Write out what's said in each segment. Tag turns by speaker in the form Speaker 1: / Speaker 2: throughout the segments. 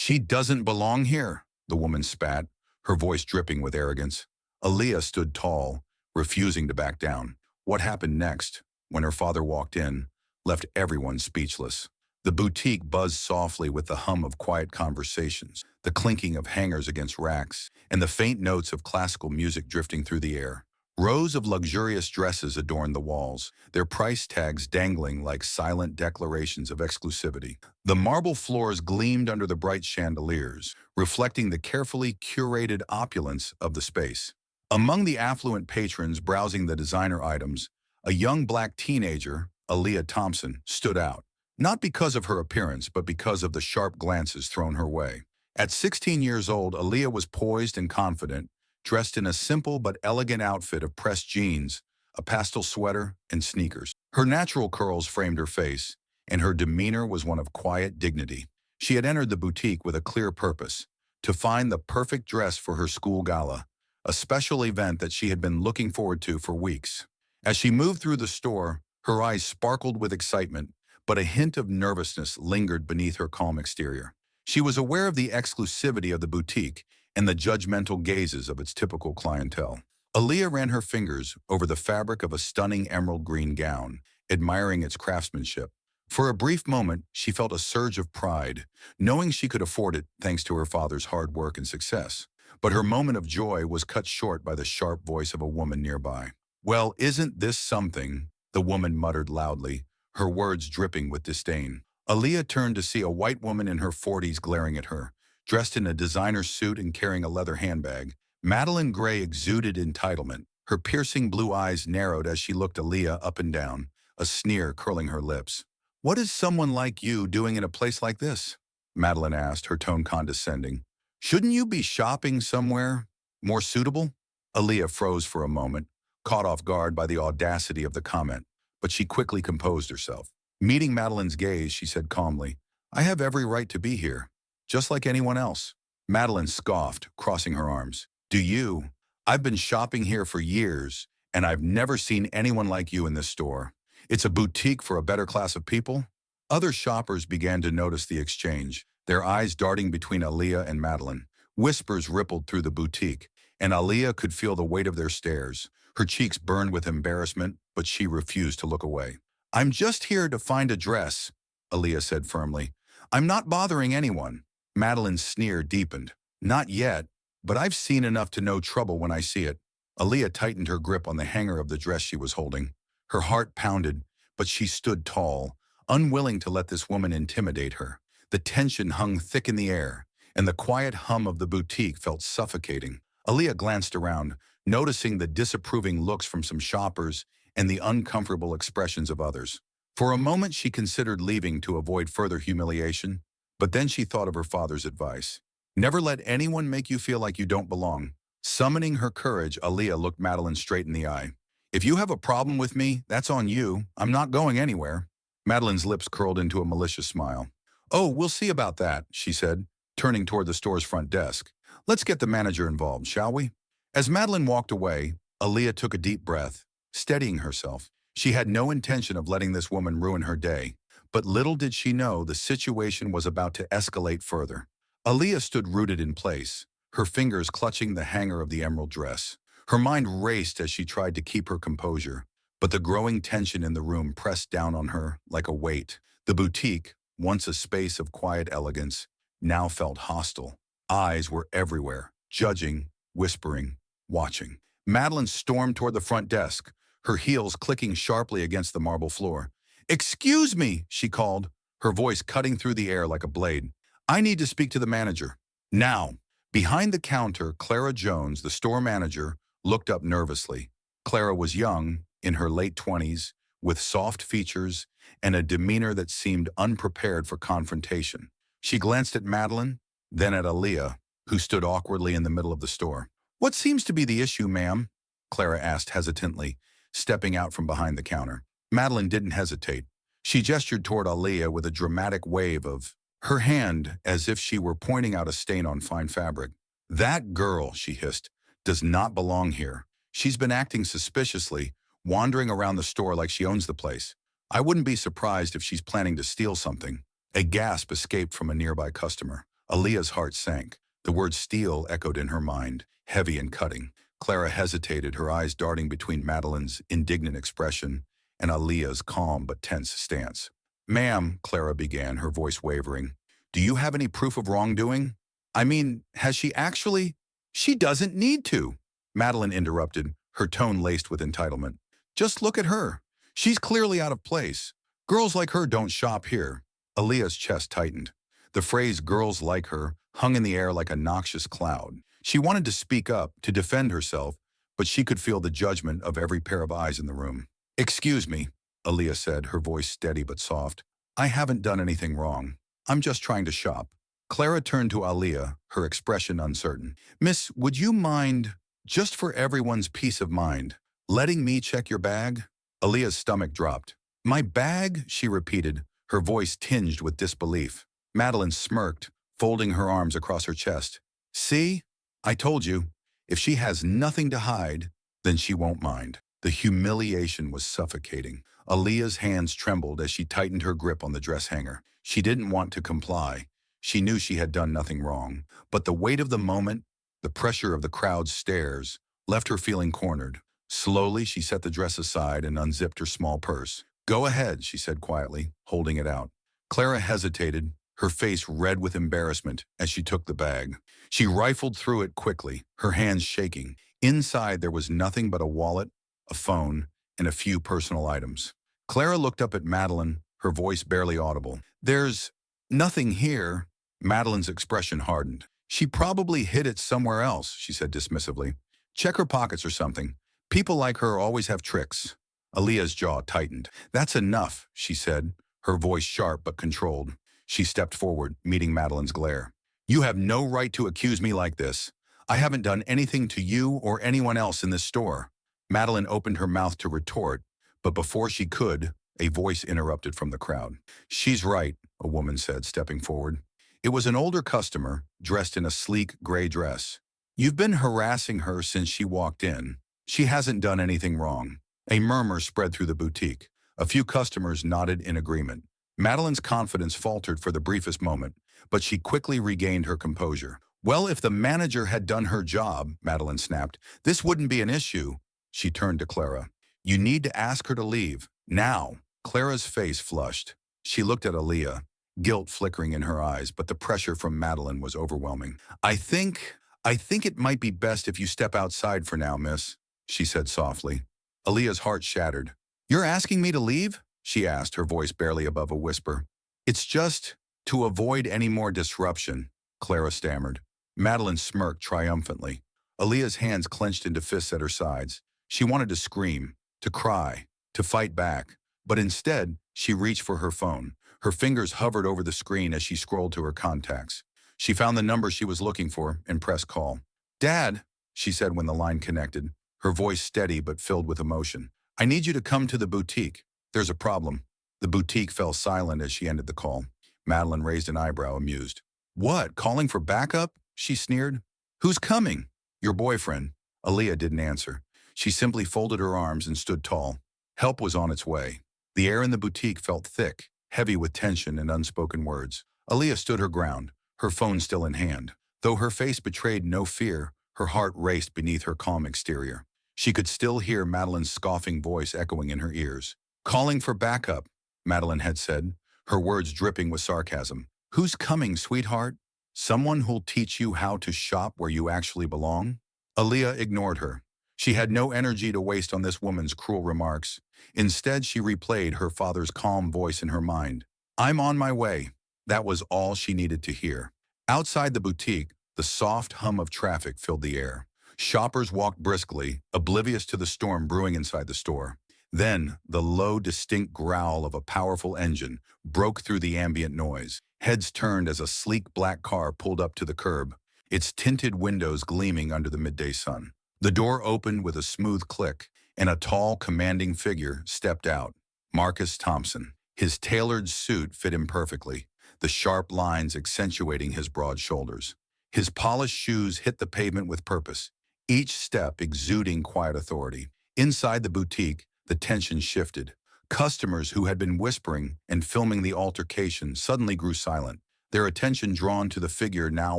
Speaker 1: She doesn't belong here, the woman spat, her voice dripping with arrogance. Aaliyah stood tall, refusing to back down. What happened next, when her father walked in, left everyone speechless. The boutique buzzed softly with the hum of quiet conversations, the clinking of hangers against racks, and the faint notes of classical music drifting through the air. Rows of luxurious dresses adorned the walls, their price tags dangling like silent declarations of exclusivity. The marble floors gleamed under the bright chandeliers, reflecting the carefully curated opulence of the space. Among the affluent patrons browsing the designer items, a young black teenager, Aaliyah Thompson, stood out, not because of her appearance, but because of the sharp glances thrown her way. At 16 years old, Aaliyah was poised and confident, dressed in a simple but elegant outfit of pressed jeans, a pastel sweater, and sneakers. Her natural curls framed her face, and her demeanor was one of quiet dignity. She had entered the boutique with a clear purpose: to find the perfect dress for her school gala, a special event that she had been looking forward to for weeks. As she moved through the store, her eyes sparkled with excitement, but a hint of nervousness lingered beneath her calm exterior. She was aware of the exclusivity of the boutique and the judgmental gazes of its typical clientele. Aaliyah ran her fingers over the fabric of a stunning emerald green gown, admiring its craftsmanship. For a brief moment, she felt a surge of pride, knowing she could afford it thanks to her father's hard work and success. But her moment of joy was cut short by the sharp voice of a woman nearby. "Well, isn't this something?" the woman muttered loudly, her words dripping with disdain. Aaliyah turned to see a white woman in her 40s glaring at her, dressed in a designer suit and carrying a leather handbag. Meline Gray exuded entitlement. Her piercing blue eyes narrowed as she looked Aaliyah up and down, a sneer curling her lips. "What is someone like you doing in a place like this?" Meline asked, her tone condescending. "Shouldn't you be shopping somewhere more suitable?" Aaliyah froze for a moment, caught off guard by the audacity of the comment, but she quickly composed herself. Meeting Madeline's gaze, she said calmly, "I have every right to be here, just like anyone else." Meline scoffed, crossing her arms. "Do you? I've been shopping here for years, and I've never seen anyone like you in this store. It's a boutique for a better class of people?" Other shoppers began to notice the exchange, their eyes darting between Aaliyah and Meline. Whispers rippled through the boutique, and Aaliyah could feel the weight of their stares. Her cheeks burned with embarrassment, but she refused to look away. "I'm just here to find a dress," Aaliyah said firmly. "I'm not bothering anyone." Medeline's sneer deepened. "Not yet, but I've seen enough to know trouble when I see it." Aaliyah tightened her grip on the hanger of the dress she was holding. Her heart pounded, but she stood tall, unwilling to let this woman intimidate her. The tension hung thick in the air, and the quiet hum of the boutique felt suffocating. Aaliyah glanced around, noticing the disapproving looks from some shoppers and the uncomfortable expressions of others. For a moment she considered leaving to avoid further humiliation, but then she thought of her father's advice. "Never let anyone make you feel like you don't belong." Summoning her courage, Aaliyah looked Meline straight in the eye. "If you have a problem with me, that's on you. I'm not going anywhere." Medeline's lips curled into a malicious smile. "Oh, we'll see about that," she said, turning toward the store's front desk. "Let's get the manager involved, shall we?" As Meline walked away, Aaliyah took a deep breath, steadying herself. She had no intention of letting this woman ruin her day, but little did she know the situation was about to escalate further. Aaliyah stood rooted in place, her fingers clutching the hanger of the emerald dress. Her mind raced as she tried to keep her composure, but the growing tension in the room pressed down on her like a weight. The boutique, once a space of quiet elegance, now felt hostile. Eyes were everywhere, judging, whispering, watching. Meline stormed toward the front desk, her heels clicking sharply against the marble floor. "Excuse me," she called, her voice cutting through the air like a blade. "I need to speak to the manager. Now." Behind the counter, Clara Jones, the store manager, looked up nervously. Clara was young, in her late 20s, with soft features and a demeanor that seemed unprepared for confrontation. She glanced at Meline, then at Aaliyah, who stood awkwardly in the middle of the store. "What seems to be the issue, ma'am?" Clara asked hesitantly, stepping out from behind the counter. Meline didn't hesitate. She gestured toward Aaliyah with a dramatic wave of her hand as if she were pointing out a stain on fine fabric. "That girl," she hissed, "does not belong here. She's been acting suspiciously, wandering around the store like she owns the place. I wouldn't be surprised if she's planning to steal something." A gasp escaped from a nearby customer. Aaliyah's heart sank. The word steal echoed in her mind, heavy and cutting. Clara hesitated, her eyes darting between Madeline's indignant expression and Aaliyah's calm but tense stance. "Ma'am," Clara began, her voice wavering, "do you have any proof of wrongdoing? I mean, has she actually—" "She doesn't need to," Madeline interrupted, her tone laced with entitlement. "Just look at her. She's clearly out of place. Girls like her don't shop here." Aaliyah's chest tightened. The phrase "girls like her" hung in the air like a noxious cloud. She wanted to speak up, to defend herself, but she could feel the judgment of every pair of eyes in the room. "Excuse me," Aaliyah said, her voice steady but soft. "I haven't done anything wrong. I'm just trying to shop." Clara turned to Aaliyah, her expression uncertain. "Miss, would you mind, just for everyone's peace of mind, letting me check your bag?" Aaliyah's stomach dropped. "My bag?" she repeated, her voice tinged with disbelief. Madeline smirked, folding her arms across her chest. "See? I told you. If she has nothing to hide, then she won't mind." The humiliation was suffocating. Aaliyah's hands trembled as she tightened her grip on the dress hanger. She didn't want to comply. She knew she had done nothing wrong. But the weight of the moment, the pressure of the crowd's stares, left her feeling cornered. Slowly, she set the dress aside and unzipped her small purse. "Go ahead," she said quietly, holding it out. Clara hesitated, her face red with embarrassment as she took the bag. She rifled through it quickly, her hands shaking. Inside there was nothing but a wallet, a phone, and a few personal items. Clara looked up at Madeline, her voice barely audible. "There's nothing here." Madeline's expression hardened. "She probably hid it somewhere else," she said dismissively. "Check her pockets or something. People like her always have tricks." Aaliyah's jaw tightened. "That's enough," she said, her voice sharp but controlled. She stepped forward, meeting Madeline's glare. "You have no right to accuse me like this. I haven't done anything to you or anyone else in this store." Madeline opened her mouth to retort, but before she could, a voice interrupted from the crowd. "She's right," a woman said, stepping forward. It was an older customer, dressed in a sleek gray dress. "You've been harassing her since she walked in. She hasn't done anything wrong." A murmur spread through the boutique. A few customers nodded in agreement. Madeline's confidence faltered for the briefest moment, but she quickly regained her composure. "Well, if the manager had done her job," Madeline snapped, "this wouldn't be an issue." She turned to Clara. "You need to ask her to leave. Now." Clara's face flushed. She looked at Aaliyah, guilt flickering in her eyes, but the pressure from Madeline was overwhelming. I think it might be best if you step outside for now, miss," she said softly. Aaliyah's heart shattered. "You're asking me to leave?" she asked, her voice barely above a whisper. "It's just to avoid any more disruption," Clara stammered. Madeline smirked triumphantly. Aaliyah's hands clenched into fists at her sides. She wanted to scream, to cry, to fight back, but instead, she reached for her phone. Her fingers hovered over the screen as she scrolled to her contacts. She found the number she was looking for and pressed call. "Dad," she said when the line connected, her voice steady but filled with emotion. "I need you to come to the boutique. There's a problem." The boutique fell silent as she ended the call. Madeline raised an eyebrow, amused. "What, calling for backup?" she sneered. "Who's coming?" "Your boyfriend." Aaliyah didn't answer. She simply folded her arms and stood tall. Help was on its way. The air in the boutique felt thick, heavy with tension and unspoken words. Aaliyah stood her ground, her phone still in hand. Though her face betrayed no fear, her heart raced beneath her calm exterior. She could still hear Madeline's scoffing voice echoing in her ears. "Calling for backup," Madeline had said, her words dripping with sarcasm. "Who's coming, sweetheart? Someone who'll teach you how to shop where you actually belong?" Aaliyah ignored her. She had no energy to waste on this woman's cruel remarks. Instead, she replayed her father's calm voice in her mind. "I'm on my way." That was all she needed to hear. Outside the boutique, the soft hum of traffic filled the air. Shoppers walked briskly, oblivious to the storm brewing inside the store. Then, the low, distinct growl of a powerful engine broke through the ambient noise. Heads turned as a sleek black car pulled up to the curb, its tinted windows gleaming under the midday sun. The door opened with a smooth click, and a tall, commanding figure stepped out. Marcus Thompson. His tailored suit fit him perfectly, the sharp lines accentuating his broad shoulders. His polished shoes hit the pavement with purpose, each step exuding quiet authority. Inside the boutique, the tension shifted. Customers who had been whispering and filming the altercation suddenly grew silent. their attention drawn to the figure now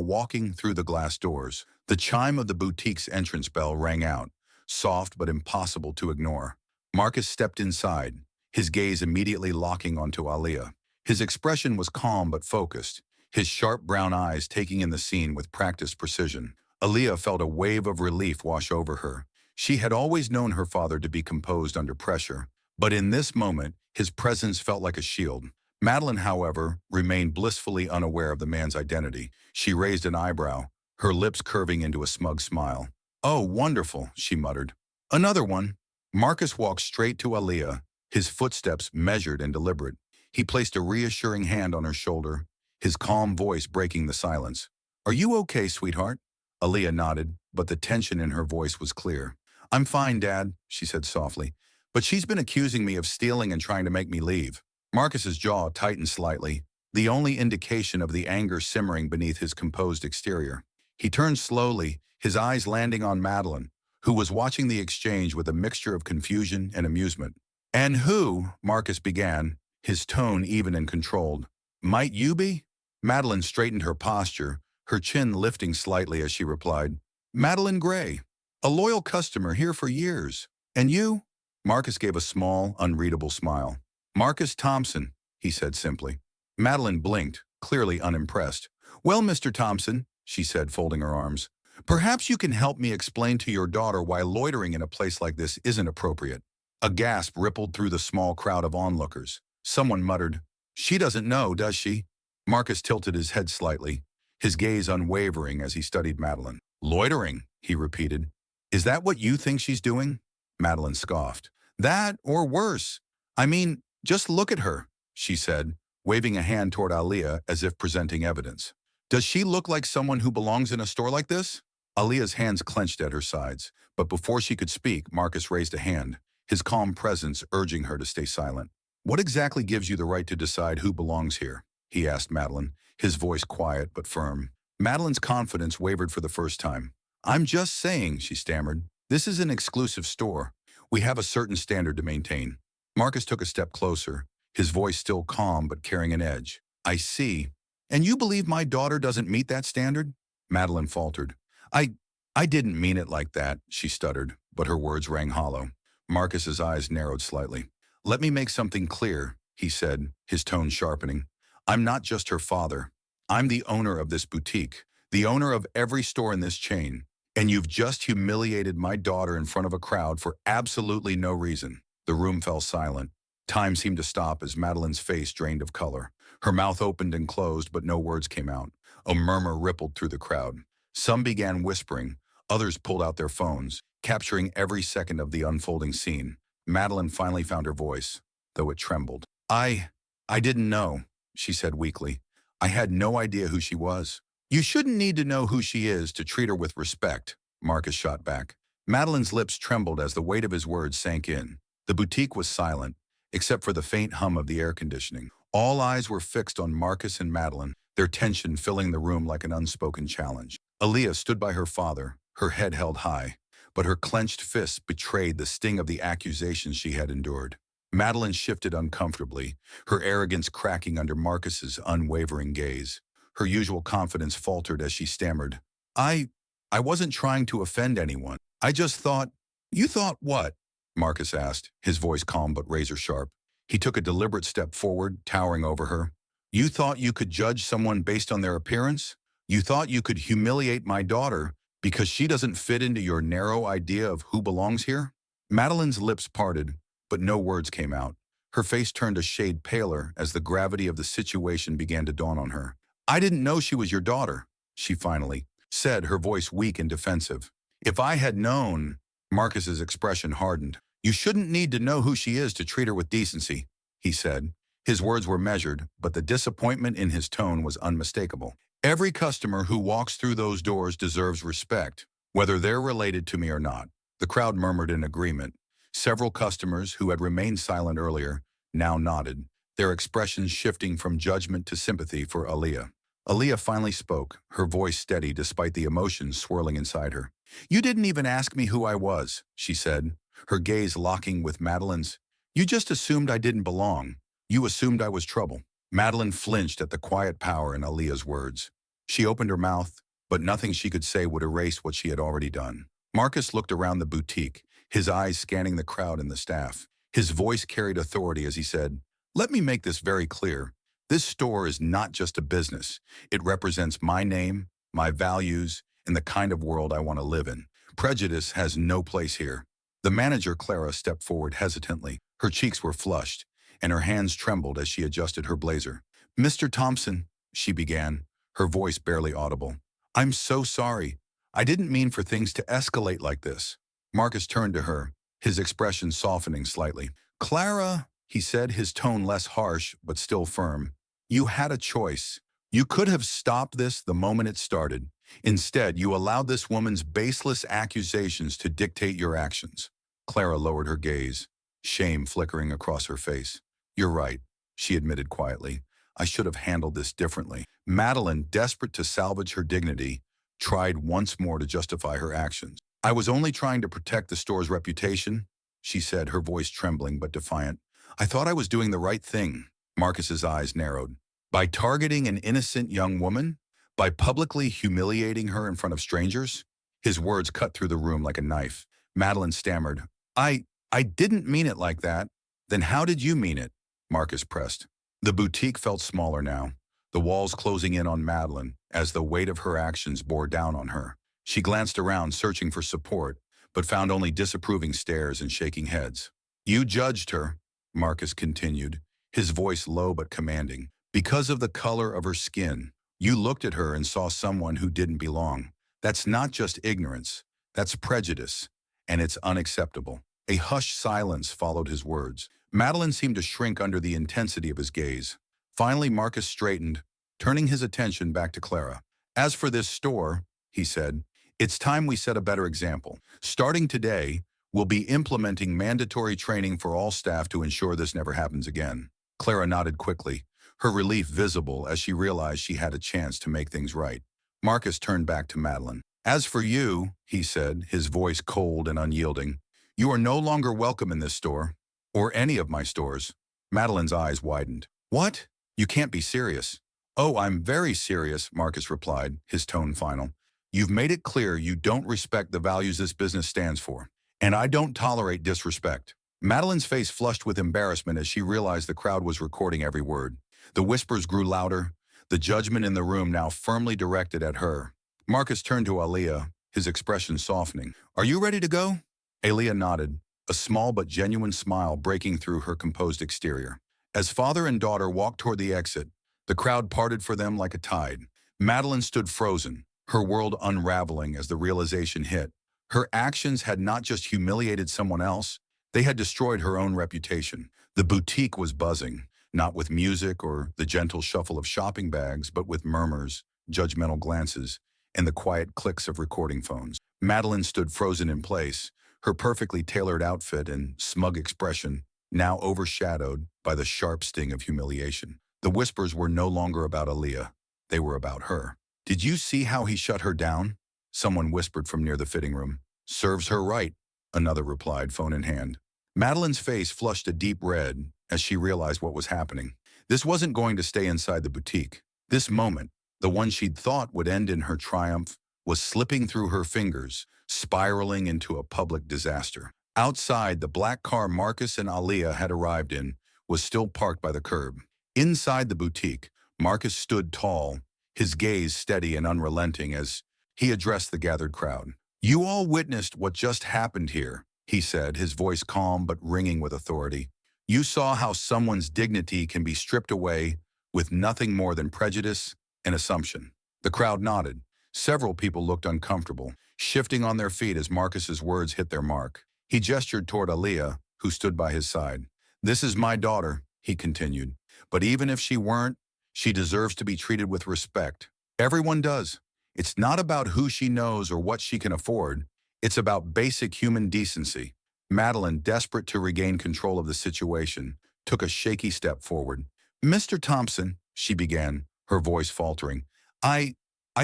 Speaker 1: walking through the glass doors. The chime of the boutique's entrance bell rang out, soft but impossible to ignore. Marcus stepped inside, his gaze immediately locking onto Aaliyah. His expression was calm but focused, his sharp brown eyes taking in the scene with practiced precision. Aaliyah felt a wave of relief wash over her. She had always known her father to be composed under pressure, but in this moment, his presence felt like a shield. Meline, however, remained blissfully unaware of the man's identity. She raised an eyebrow, her lips curving into a smug smile. "Oh, wonderful," she muttered. "Another one." Marcus walked straight to Aaliyah, his footsteps measured and deliberate. He placed a reassuring hand on her shoulder, his calm voice breaking the silence. "Are you okay, sweetheart?" Aaliyah nodded, but the tension in her voice was clear. "I'm fine, Dad," she said softly, "but she's been accusing me of stealing and trying to make me leave." Marcus's jaw tightened slightly, the only indication of the anger simmering beneath his composed exterior. He turned slowly, his eyes landing on Meline, who was watching the exchange with a mixture of confusion and amusement. "And who," Marcus began, his tone even and controlled, "might you be?" Meline straightened her posture, her chin lifting slightly as she replied, "Meline Gray, a loyal customer here for years. And you?" Marcus gave a small, unreadable smile. "Marcus Thompson," he said simply. Meline blinked, clearly unimpressed. "Well, Mr. Thompson," she said, folding her arms, "perhaps you can help me explain to your daughter why loitering in a place like this isn't appropriate." A gasp rippled through the small crowd of onlookers. Someone muttered, "She doesn't know, does she?" Marcus tilted his head slightly, his gaze unwavering as he studied Meline. "Loitering," he repeated. "Is that what you think she's doing?" Meline scoffed. "That, or worse. I mean, just look at her," she said, waving a hand toward Aaliyah as if presenting evidence. "Does she look like someone who belongs in a store like this?" Aaliyah's hands clenched at her sides, but before she could speak, Marcus raised a hand, his calm presence urging her to stay silent. "What exactly gives you the right to decide who belongs here?" he asked Meline, his voice quiet but firm. Madeline's confidence wavered for the first time. "I'm just saying," she stammered, "this is an exclusive store. We have a certain standard to maintain." Marcus took a step closer, his voice still calm but carrying an edge. "I see. And you believe my daughter doesn't meet that standard?" Meline faltered. I didn't mean it like that," she stuttered, but her words rang hollow. Marcus's eyes narrowed slightly. "Let me make something clear," he said, his tone sharpening. "I'm not just her father. I'm the owner of this boutique, the owner of every store in this chain. And you've just humiliated my daughter in front of a crowd for absolutely no reason." The room fell silent. Time seemed to stop as Madeline's face drained of color. Her mouth opened and closed, but no words came out. A murmur rippled through the crowd. Some began whispering, others pulled out their phones, capturing every second of the unfolding scene. Meline finally found her voice, though it trembled. I didn't know," she said weakly. "I had no idea who she was." "You shouldn't need to know who she is to treat her with respect," Marcus shot back. Madeline's lips trembled as the weight of his words sank in. The boutique was silent, except for the faint hum of the air conditioning. All eyes were fixed on Marcus and Meline, their tension filling the room like an unspoken challenge. Aaliyah stood by her father, her head held high, but her clenched fists betrayed the sting of the accusations she had endured. Meline shifted uncomfortably, her arrogance cracking under Marcus's unwavering gaze. Her usual confidence faltered as she stammered, I wasn't trying to offend anyone. I just thought." "You thought what?" Marcus asked, his voice calm but razor-sharp. He took a deliberate step forward, towering over her. "You thought you could judge someone based on their appearance? You thought you could humiliate my daughter because she doesn't fit into your narrow idea of who belongs here?" Madeline's lips parted, but no words came out. Her face turned a shade paler as the gravity of the situation began to dawn on her. "I didn't know she was your daughter," she finally said, her voice weak and defensive. "If I had known..." Marcus's expression hardened. "You shouldn't need to know who she is to treat her with decency," he said. His words were measured, but the disappointment in his tone was unmistakable. "Every customer who walks through those doors deserves respect, whether they're related to me or not." The crowd murmured in agreement. Several customers who had remained silent earlier now nodded, their expressions shifting from judgment to sympathy for Aaliyah. Aaliyah finally spoke, her voice steady despite the emotions swirling inside her. "You didn't even ask me who I was," she said, her gaze locking with Madeline's. "You just assumed I didn't belong. You assumed I was trouble." Meline flinched at the quiet power in Aaliyah's words. She opened her mouth, but nothing she could say would erase what she had already done. Marcus looked around the boutique, his eyes scanning the crowd and the staff. His voice carried authority as he said, "Let me make this very clear. This store is not just a business. It represents my name, my values, and the kind of world I want to live in. Prejudice has no place here." The manager, Clara, stepped forward hesitantly. Her cheeks were flushed, and her hands trembled as she adjusted her blazer. "Mr. Thompson," she began, her voice barely audible. "I'm so sorry. I didn't mean for things to escalate like this." Marcus turned to her, his expression softening slightly. "Clara," he said, his tone less harsh but still firm, "you had a choice. You could have stopped this the moment it started. Instead, you allowed this woman's baseless accusations to dictate your actions." Clara lowered her gaze, shame flickering across her face. "You're right," she admitted quietly. "I should have handled this differently." Meline, desperate to salvage her dignity, tried once more to justify her actions. "I was only trying to protect the store's reputation," she said, her voice trembling but defiant. "I thought I was doing the right thing." Marcus's eyes narrowed. "By targeting an innocent young woman? By publicly humiliating her in front of strangers?" His words cut through the room like a knife. Meline stammered, I didn't mean it like that." "Then how did you mean it?" Marcus pressed. The boutique felt smaller now, the walls closing in on Meline as the weight of her actions bore down on her. She glanced around, searching for support, but found only disapproving stares and shaking heads. "You judged her," Marcus continued, his voice low but commanding, "because of the color of her skin. You looked at her and saw someone who didn't belong. That's not just ignorance, that's prejudice, and it's unacceptable." A hushed silence followed his words. Meline seemed to shrink under the intensity of his gaze. Finally, Marcus straightened, turning his attention back to Clara. "As for this store," he said, "it's time we set a better example. Starting today, we'll be implementing mandatory training for all staff to ensure this never happens again." Clara nodded quickly, her relief visible as she realized she had a chance to make things right. Marcus turned back to Meline. "As for you," he said, his voice cold and unyielding, "you are no longer welcome in this store, or any of my stores." Madeline's eyes widened. "What? You can't be serious." "Oh, I'm very serious," Marcus replied, his tone final. "You've made it clear you don't respect the values this business stands for, and I don't tolerate disrespect." Madeline's face flushed with embarrassment as she realized the crowd was recording every word. The whispers grew louder, the judgment in the room now firmly directed at her. Marcus turned to Aaliyah, his expression softening. "Are you ready to go?" Aaliyah nodded, a small but genuine smile breaking through her composed exterior. As father and daughter walked toward the exit, the crowd parted for them like a tide. Meline stood frozen, her world unraveling as the realization hit. Her actions had not just humiliated someone else, they had destroyed her own reputation. The boutique was buzzing, not with music or the gentle shuffle of shopping bags, but with murmurs, judgmental glances, and the quiet clicks of recording phones. Meline stood frozen in place, her perfectly tailored outfit and smug expression now overshadowed by the sharp sting of humiliation. The whispers were no longer about Aaliyah. They were about her. "Did you see how he shut her down?" Someone whispered from near the fitting room. "Serves her right," another replied, phone in hand. Madeline's face flushed a deep red as she realized what was happening. This wasn't going to stay inside the boutique. This moment, the one she'd thought would end in her triumph, was slipping through her fingers, spiraling into a public disaster. Outside, the black car Marcus and Aaliyah had arrived in was still parked by the curb. Inside the boutique, Marcus stood tall, his gaze steady and unrelenting as he addressed the gathered crowd. "You all witnessed what just happened here," he said, his voice calm but ringing with authority. "You saw how someone's dignity can be stripped away with nothing more than prejudice and assumption." The crowd nodded. Several people looked uncomfortable, shifting on their feet as Marcus's words hit their mark. He gestured toward Aaliyah, who stood by his side. "This is my daughter," he continued. "But even if she weren't, she deserves to be treated with respect. Everyone does. It's not about who she knows or what she can afford. It's about basic human decency." Meline, desperate to regain control of the situation, took a shaky step forward. "Mr. Thompson," she began, her voice faltering, I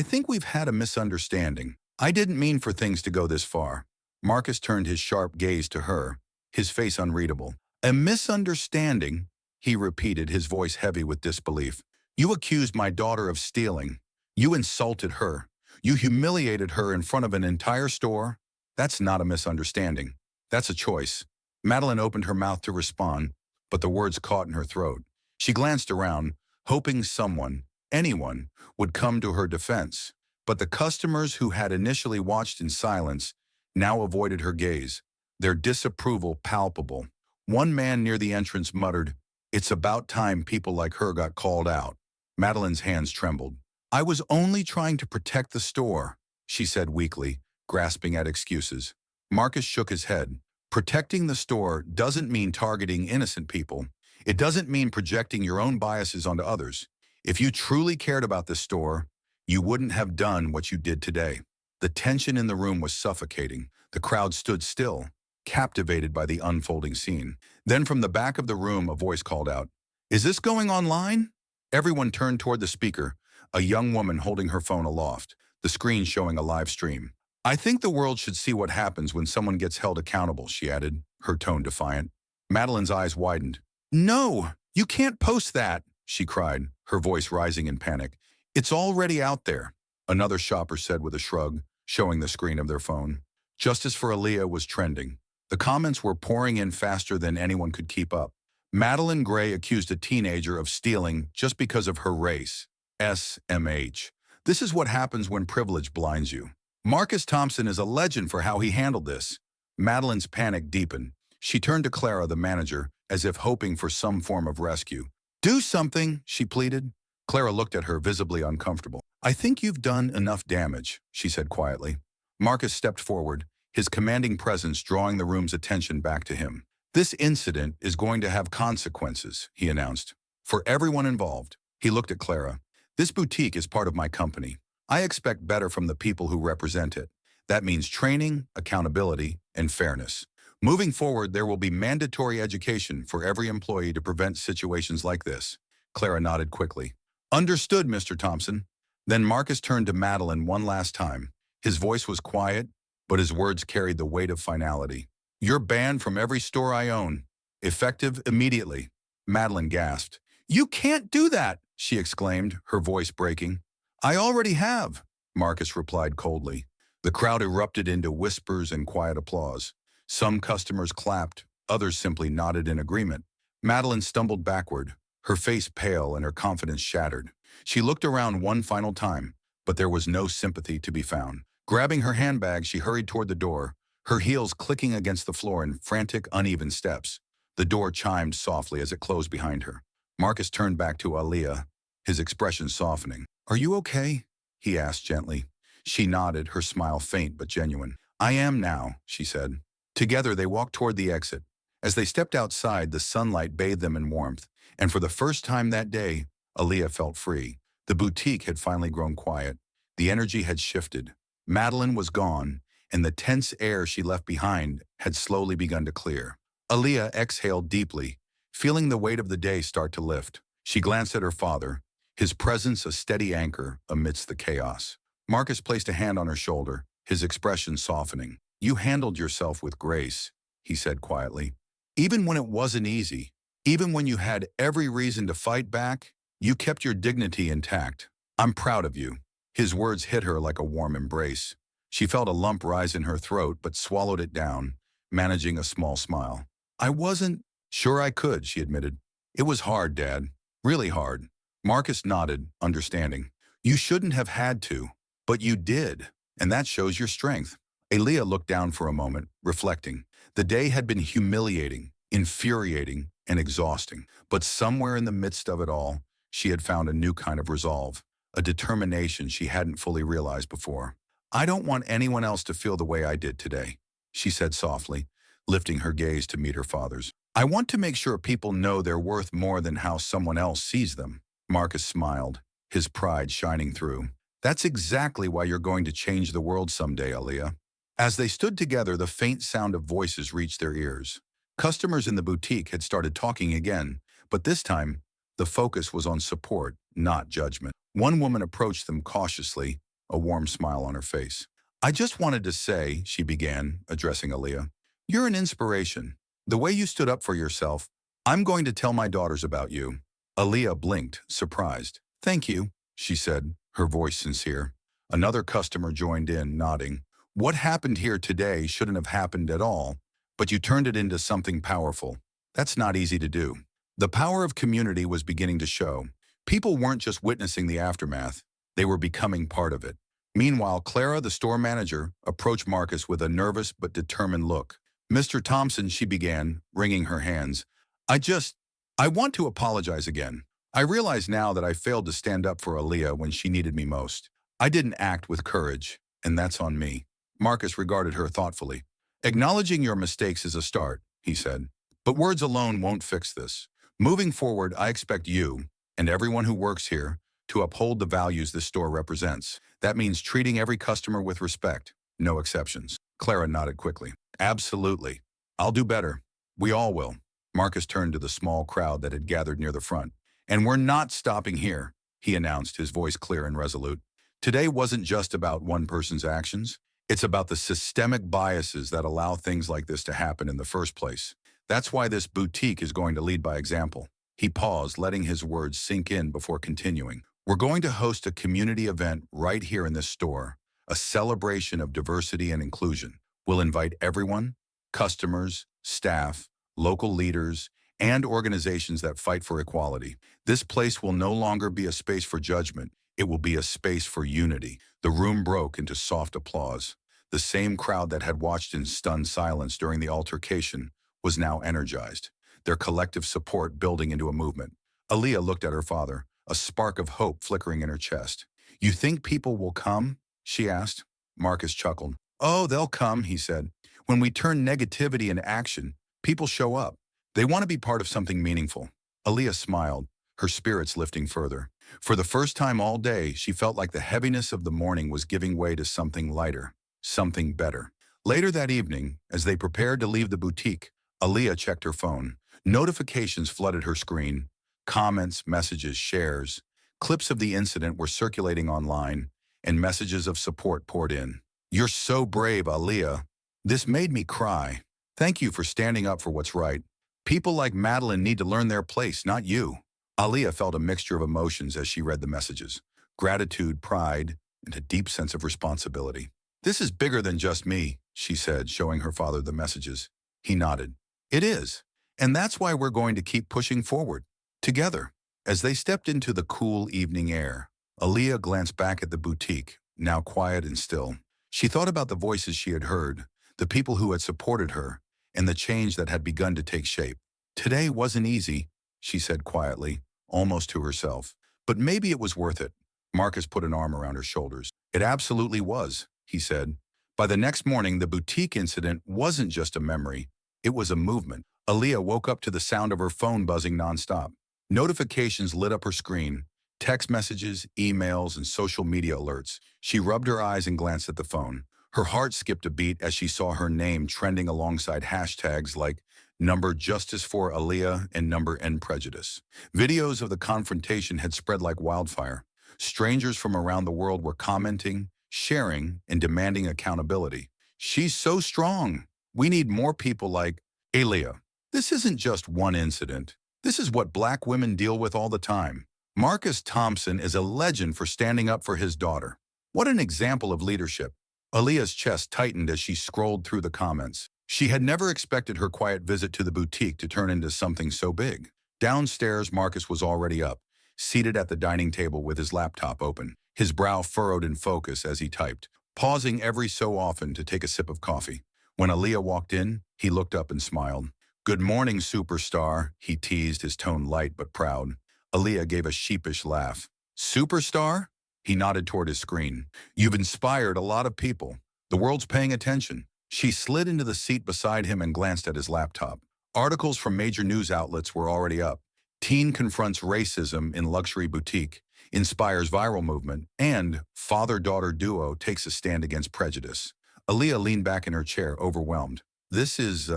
Speaker 1: think we've had a misunderstanding. I didn't mean for things to go this far." Marcus turned his sharp gaze to her, his face unreadable. "A misunderstanding?" he repeated, his voice heavy with disbelief. You accused my daughter of stealing. You insulted her. You humiliated her in front of an entire store. That's not a misunderstanding. That's a choice. Meline opened her mouth to respond, but the words caught in her throat. She glanced around, hoping someone, anyone, would come to her defense. But the customers who had initially watched in silence now avoided her gaze, their disapproval palpable. One man near the entrance muttered, "It's about time people like her got called out." Medeline's hands trembled. "I was only trying to protect the store," she said weakly, grasping at excuses. Marcus shook his head. Protecting the store doesn't mean targeting innocent people. It doesn't mean projecting your own biases onto others. If you truly cared about the store, you wouldn't have done what you did today. The tension in the room was suffocating. The crowd stood still, captivated by the unfolding scene. Then from the back of the room, a voice called out, "Is this going online?" Everyone turned toward the speaker, a young woman holding her phone aloft, the screen showing a live stream. "I think the world should see what happens when someone gets held accountable," she added, her tone defiant. Medeline's eyes widened. "No, you can't post that," she cried, her voice rising in panic. "It's already out there," another shopper said with a shrug, showing the screen of their phone. Justice for Aaliyah was trending. The comments were pouring in faster than anyone could keep up. Meline Gray accused a teenager of stealing just because of her race. SMH. This is what happens when privilege blinds you. Marcus Thompson is a legend for how he handled this. Medeline's panic deepened. She turned to Clara, the manager, as if hoping for some form of rescue. "Do something," she pleaded. Clara looked at her, visibly uncomfortable. "I think you've done enough damage," she said quietly. Marcus stepped forward, his commanding presence drawing the room's attention back to him. "This incident is going to have consequences," he announced. "For everyone involved." He looked at Clara. "This boutique is part of my company. I expect better from the people who represent it. That means training, accountability, and fairness. Moving forward, there will be mandatory education for every employee to prevent situations like this." Clara nodded quickly. "Understood, Mr. Thompson." Then Marcus turned to Meline one last time. His voice was quiet, but his words carried the weight of finality. "You're banned from every store I own. Effective immediately." Meline gasped. "You can't do that," she exclaimed, her voice breaking. "I already have," Marcus replied coldly. The crowd erupted into whispers and quiet applause. Some customers clapped, others simply nodded in agreement. Meline stumbled backward, her face pale and her confidence shattered. She looked around one final time, but there was no sympathy to be found. Grabbing her handbag, she hurried toward the door, her heels clicking against the floor in frantic, uneven steps. The door chimed softly as it closed behind her. Marcus turned back to Aaliyah, his expression softening. "Are you okay?" he asked gently. She nodded, her smile faint but genuine. "I am now," she said. Together they walked toward the exit. As they stepped outside, the sunlight bathed them in warmth, and for the first time that day, Aaliyah felt free. The boutique had finally grown quiet. The energy had shifted. Meline was gone, and the tense air she left behind had slowly begun to clear. Aaliyah exhaled deeply, feeling the weight of the day start to lift. She glanced at her father, his presence a steady anchor amidst the chaos. Marcus placed a hand on her shoulder, his expression softening. "You handled yourself with grace," he said quietly. "Even when it wasn't easy, even when you had every reason to fight back, you kept your dignity intact. I'm proud of you." His words hit her like a warm embrace. She felt a lump rise in her throat but swallowed it down, managing a small smile. "I wasn't sure I could," she admitted. "It was hard, Dad. Really hard." Marcus nodded, understanding. "You shouldn't have had to, but you did, and that shows your strength." Aaliyah looked down for a moment, reflecting. The day had been humiliating, infuriating, and exhausting, but somewhere in the midst of it all, she had found a new kind of resolve, a determination she hadn't fully realized before. "I don't want anyone else to feel the way I did today," she said softly, lifting her gaze to meet her father's. "I want to make sure people know they're worth more than how someone else sees them." Marcus smiled, his pride shining through. "That's exactly why you're going to change the world someday, Aaliyah." As they stood together, the faint sound of voices reached their ears. Customers in the boutique had started talking again, but this time, the focus was on support, not judgment. One woman approached them cautiously, a warm smile on her face. "I just wanted to say," she began, addressing Aaliyah, "you're an inspiration. The way you stood up for yourself, I'm going to tell my daughters about you. Aaliyah blinked, surprised. Thank you, she said, her voice sincere. Another customer joined in, nodding. What happened here today shouldn't have happened at all, but you turned it into something powerful. That's not easy to do. The power of community was beginning to show. People weren't just witnessing the aftermath, they were becoming part of it. Meanwhile, Clara, the store manager, approached Marcus with a nervous but determined look. Mr. Thompson, she began, wringing her hands. I want to apologize again. I realize now that I failed to stand up for Aaliyah when she needed me most. I didn't act with courage, and that's on me. Marcus regarded her thoughtfully. Acknowledging your mistakes is a start, he said. But words alone won't fix this. Moving forward, I expect you, and everyone who works here, to uphold the values this store represents. That means treating every customer with respect, no exceptions. Clara nodded quickly. Absolutely. I'll do better. We all will. Marcus turned to the small crowd that had gathered near the front. And we're not stopping here, he announced, his voice clear and resolute. Today wasn't just about one person's actions. It's about the systemic biases that allow things like this to happen in the first place. That's why this boutique is going to lead by example. He paused, letting his words sink in before continuing. We're going to host a community event right here in this store, a celebration of diversity and inclusion. We'll invite everyone, customers, staff, local leaders, and organizations that fight for equality. This place will no longer be a space for judgment. It will be a space for unity. The room broke into soft applause. The same crowd that had watched in stunned silence during the altercation was now energized, their collective support building into a movement. Aaliyah looked at her father, a spark of hope flickering in her chest. You think people will come? She asked. Marcus chuckled. Oh, they'll come, he said. When we turn negativity into action, people show up. They want to be part of something meaningful. Aaliyah smiled, her spirits lifting further. For the first time all day, she felt like the heaviness of the morning was giving way to something lighter, something better. Later that evening, as they prepared to leave the boutique, Aaliyah checked her phone. Notifications flooded her screen. Comments, messages, shares. Clips of the incident were circulating online, and messages of support poured in. You're so brave, Aaliyah. This made me cry. Thank you for standing up for what's right. People like Meline need to learn their place, not you. Aaliyah felt a mixture of emotions as she read the messages. Gratitude, pride, and a deep sense of responsibility. This is bigger than just me, she said, showing her father the messages. He nodded. It is. And that's why we're going to keep pushing forward. Together. As they stepped into the cool evening air, Aaliyah glanced back at the boutique, now quiet and still. She thought about the voices she had heard, the people who had supported her, and the change that had begun to take shape. Today wasn't easy, she said quietly, almost to herself. But maybe it was worth it. Marcus put an arm around her shoulders. It absolutely was, he said. By the next morning, the boutique incident wasn't just a memory. It was a movement. Aaliyah woke up to the sound of her phone buzzing nonstop. Notifications lit up her screen. Text messages, emails, and social media alerts. She rubbed her eyes and glanced at the phone. Her heart skipped a beat as she saw her name trending alongside hashtags like number Justice for Aaliyah and number End Prejudice. Videos of the confrontation had spread like wildfire. Strangers from around the world were commenting, sharing, and demanding accountability. She's so strong. We need more people like Aaliyah. This isn't just one incident. This is what Black women deal with all the time. Marcus Thompson is a legend for standing up for his daughter. What an example of leadership. Aaliyah's chest tightened as she scrolled through the comments. She had never expected her quiet visit to the boutique to turn into something so big. Downstairs, Marcus was already up, seated at the dining table with his laptop open, his brow furrowed in focus as he typed, pausing every so often to take a sip of coffee. When Aaliyah walked in, he looked up and smiled. Good morning, superstar, he teased, his tone light but proud. Aaliyah gave a sheepish laugh. Superstar? He nodded toward his screen. You've inspired a lot of people. The world's paying attention. She slid into the seat beside him and glanced at his laptop. Articles from major news outlets were already up. Teen confronts racism in luxury boutique, inspires viral movement, and father-daughter duo takes a stand against prejudice. Aaliyah leaned back in her chair, overwhelmed. This is,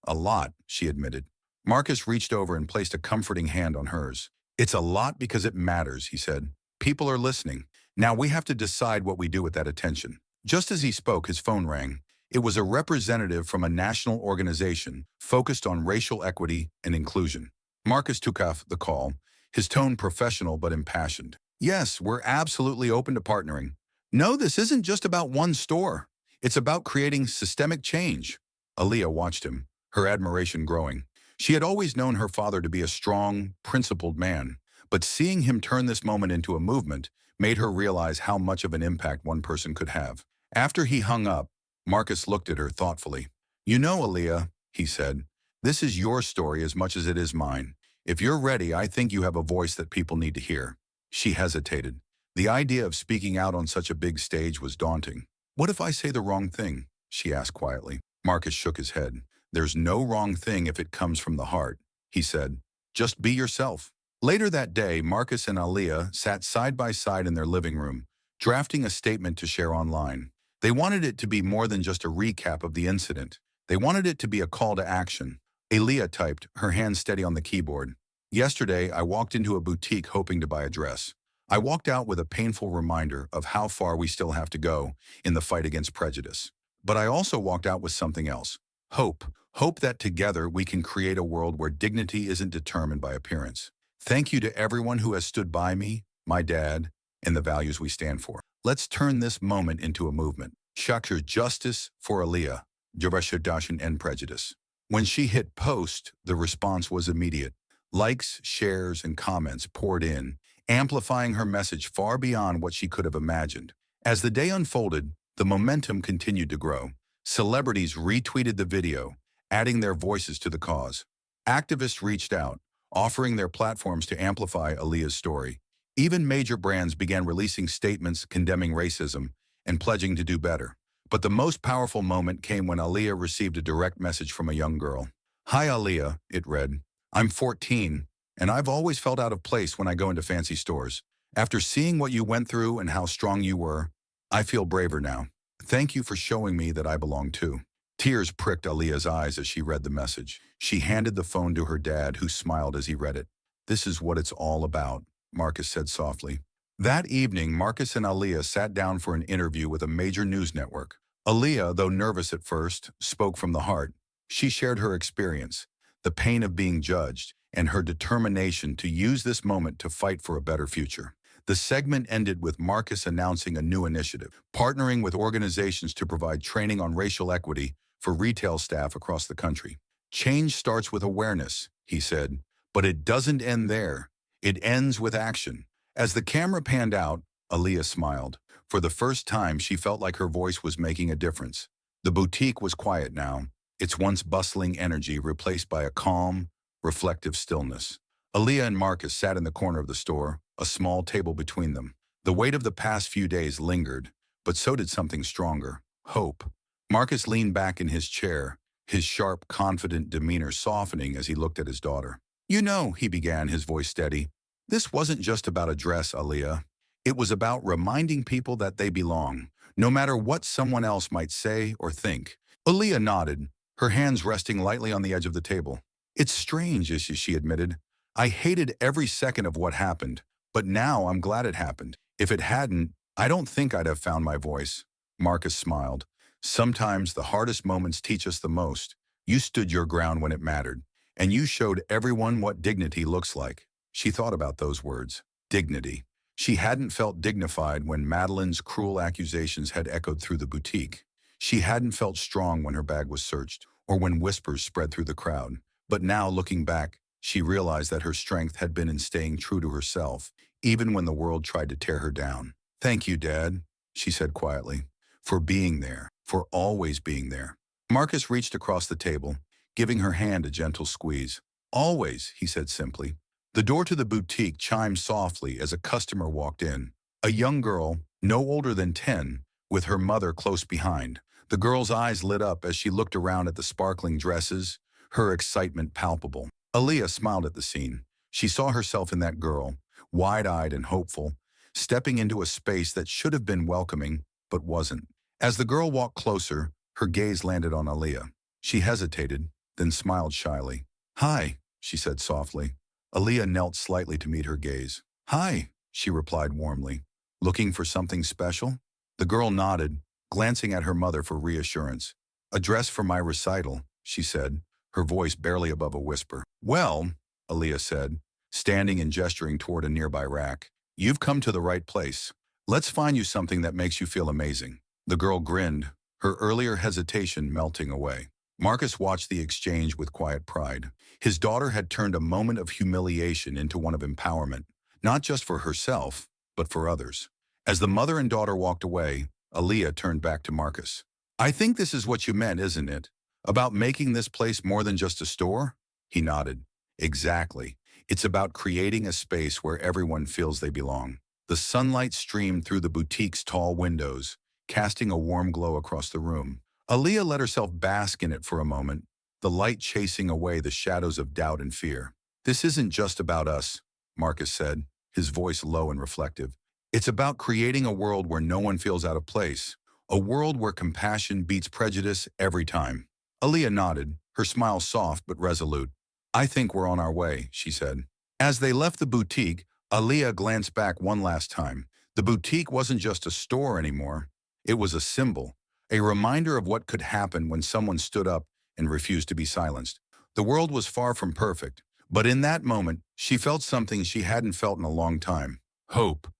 Speaker 1: a lot, she admitted. Marcus reached over and placed a comforting hand on hers. It's a lot because it matters, he said. People are listening. Now we have to decide what we do with that attention. Just as he spoke, his phone rang. It was a representative from a national organization focused on racial equity and inclusion. Marcus took off the call, his tone professional but impassioned. Yes, we're absolutely open to partnering. No, this isn't just about one store. It's about creating systemic change. Aaliyah watched him, her admiration growing. She had always known her father to be a strong, principled man, but seeing him turn this moment into a movement made her realize how much of an impact one person could have. After he hung up, Marcus looked at her thoughtfully. You know, Aaliyah, he said, this is your story as much as it is mine. If you're ready, I think you have a voice that people need to hear. She hesitated. The idea of speaking out on such a big stage was daunting. What if I say the wrong thing? She asked quietly. Marcus shook his head. There's no wrong thing if it comes from the heart, he said. Just be yourself. Later that day, Marcus and Aaliyah sat side by side in their living room, drafting a statement to share online. They wanted it to be more than just a recap of the incident. They wanted it to be a call to action. Aaliyah typed, her hand steady on the keyboard. Yesterday, I walked into a boutique hoping to buy a dress. I walked out with a painful reminder of how far we still have to go in the fight against prejudice. But I also walked out with something else. Hope. Hope that together we can create a world where dignity isn't determined by appearance. Thank you to everyone who has stood by me, my dad, and the values we stand for. Let's turn this moment into a movement. Shakir justice for Aaliyah, Jabashadashan and prejudice. When she hit post, the response was immediate. Likes, shares, and comments poured in, amplifying her message far beyond what she could have imagined. As the day unfolded, the momentum continued to grow. Celebrities retweeted the video, adding their voices to the cause. Activists reached out, offering their platforms to amplify Aaliyah's story. Even major brands began releasing statements condemning racism and pledging to do better. But the most powerful moment came when Aaliyah received a direct message from a young girl. Hi Aaliyah, it read. I'm 14, and I've always felt out of place when I go into fancy stores. After seeing what you went through and how strong you were, I feel braver now. Thank you for showing me that I belong too. Tears pricked Aaliyah's eyes as she read the message. She handed the phone to her dad, who smiled as he read it. This is what it's all about, Marcus said softly. That evening, Marcus and Aaliyah sat down for an interview with a major news network. Aaliyah, though nervous at first, spoke from the heart. She shared her experience, the pain of being judged, and her determination to use this moment to fight for a better future. The segment ended with Marcus announcing a new initiative, partnering with organizations to provide training on racial equity for retail staff across the country. Change starts with awareness, he said, but it doesn't end there. It ends with action. As the camera panned out, Aaliyah smiled. For the first time, she felt like her voice was making a difference. The boutique was quiet now, its once bustling energy replaced by a calm, reflective stillness. Aaliyah and Marcus sat in the corner of the store, a small table between them. The weight of the past few days lingered, but so did something stronger, hope. Marcus leaned back in his chair, his sharp, confident demeanor softening as he looked at his daughter. You know, he began, his voice steady, this wasn't just about a dress, Aaliyah. It was about reminding people that they belong, no matter what someone else might say or think. Aaliyah nodded, her hands resting lightly on the edge of the table. It's strange, as she admitted. I hated every second of what happened, but now I'm glad it happened. If it hadn't, I don't think I'd have found my voice. Marcus smiled. Sometimes the hardest moments teach us the most. You stood your ground when it mattered, and you showed everyone what dignity looks like. She thought about those words, dignity. She hadn't felt dignified when Madeline's cruel accusations had echoed through the boutique. She hadn't felt strong when her bag was searched, or when whispers spread through the crowd. But now, looking back, she realized that her strength had been in staying true to herself, even when the world tried to tear her down. Thank you, Dad, she said quietly, for being there, for always being there. Marcus reached across the table, giving her hand a gentle squeeze. Always, he said simply. The door to the boutique chimed softly as a customer walked in. A young girl, no older than 10, with her mother close behind. The girl's eyes lit up as she looked around at the sparkling dresses, her excitement palpable. Aaliyah smiled at the scene. She saw herself in that girl, wide-eyed and hopeful, stepping into a space that should have been welcoming, but wasn't. As the girl walked closer, her gaze landed on Aaliyah. She hesitated, then smiled shyly. Hi, she said softly. Aaliyah knelt slightly to meet her gaze. Hi, she replied warmly. Looking for something special? The girl nodded, glancing at her mother for reassurance. "A dress for my recital," she said, her voice barely above a whisper. "Well," Aaliyah said, standing and gesturing toward a nearby rack, "you've come to the right place. Let's find you something that makes you feel amazing." The girl grinned, her earlier hesitation melting away. Marcus watched the exchange with quiet pride. His daughter had turned a moment of humiliation into one of empowerment, not just for herself, but for others. As the mother and daughter walked away, Aaliyah turned back to Marcus. "I think this is what you meant, isn't it? About making this place more than just a store?" He nodded. "Exactly. It's about creating a space where everyone feels they belong." The sunlight streamed through the boutique's tall windows, casting a warm glow across the room. Aaliyah let herself bask in it for a moment, the light chasing away the shadows of doubt and fear. "This isn't just about us," Marcus said, his voice low and reflective. "It's about creating a world where no one feels out of place, a world where compassion beats prejudice every time." Aaliyah nodded, her smile soft but resolute. "I think we're on our way," she said. As they left the boutique, Aaliyah glanced back one last time. The boutique wasn't just a store anymore. It was a symbol, a reminder of what could happen when someone stood up and refused to be silenced. The world was far from perfect, but in that moment, she felt something she hadn't felt in a long time: hope.